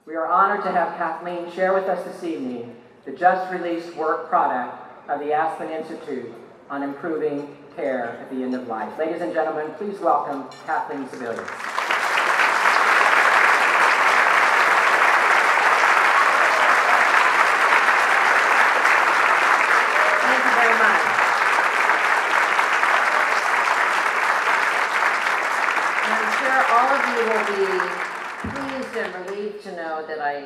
We are honored to have Kathleen share with us this evening the just-released work product of the Aspen Institute on improving care at the end of life. Ladies and gentlemen, please welcome Kathleen Sebelius. Thank you very much. And I'm sure all of you will be pleased and relieved to know that I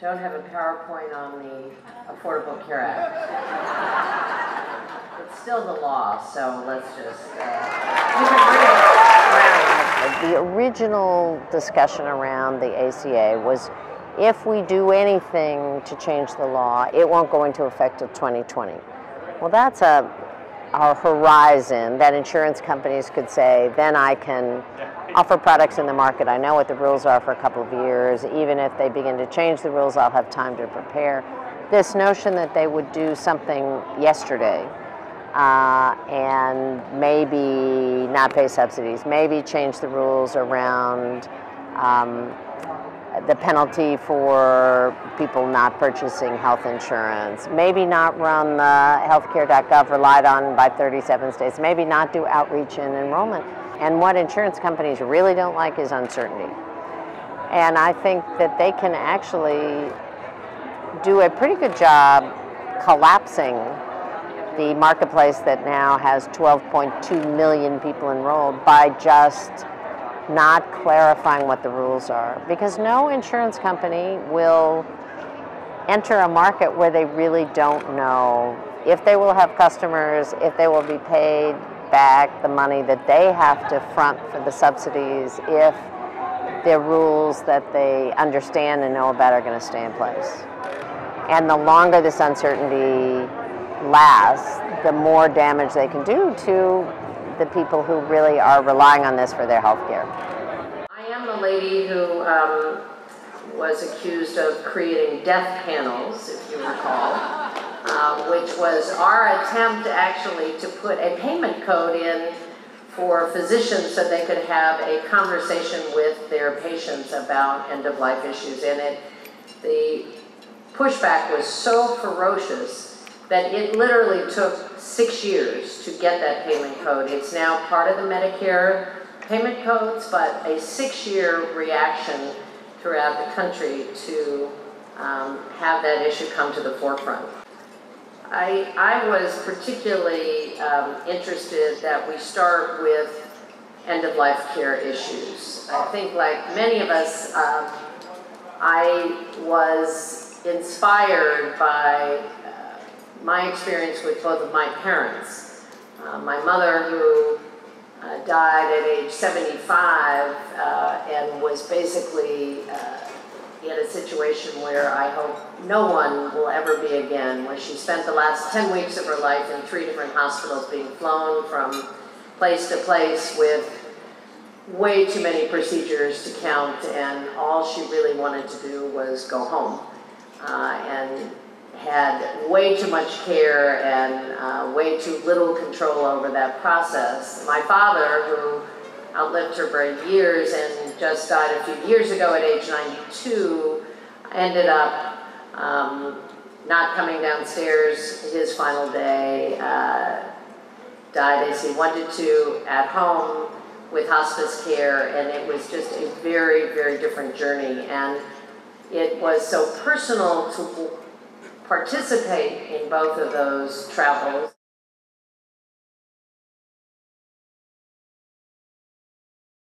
don't have a PowerPoint on the Affordable Care Act. It's still the law, so let's just you can read it. The original discussion around the ACA was if we do anything to change the law, it won't go into effect till 2020. Well, that's our horizon that insurance companies could say, then I can offer products in the market. I know what the rules are for a couple of years. Even if they begin to change the rules, I'll have time to prepare. This notion that they would do something yesterday and maybe not pay subsidies, maybe change the rules around the penalty for people not purchasing health insurance, maybe not run the healthcare.gov relied on by 37 states, maybe not do outreach and enrollment. And what insurance companies really don't like is uncertainty. And I think that they can actually do a pretty good job collapsing the marketplace that now has 12.2 million people enrolled by just not clarifying what the rules are. Because no insurance company will enter a market where they really don't know if they will have customers, if they will be paid back the money that they have to front for the subsidies, if the rules that they understand and know about are going to stay in place. And the longer this uncertainty lasts, the more damage they can do to the people who really are relying on this for their health care. I am the lady who was accused of creating death panels, if you recall, which was our attempt actually to put a payment code in for physicians so they could have a conversation with their patients about end-of-life issues. And the pushback was so ferocious that it literally took 6 years to get that payment code. It's now part of the Medicare payment codes, but a 6-year reaction throughout the country to have that issue come to the forefront. I was particularly interested that we start with end-of-life care issues. I think like many of us, I was inspired by my experience with both of my parents. My mother, who died at age 75 and was basically in a situation where I hope no one will ever be again, where she spent the last 10 weeks of her life in 3 different hospitals being flown from place to place with way too many procedures to count, and all she really wanted to do was go home. And had way too much care and way too little control over that process. My father, who outlived her by years and just died a few years ago at age 92, ended up not coming downstairs his final day, died as he wanted to at home with hospice care, and it was just a very, very different journey. And it was so personal to participate in both of those travels.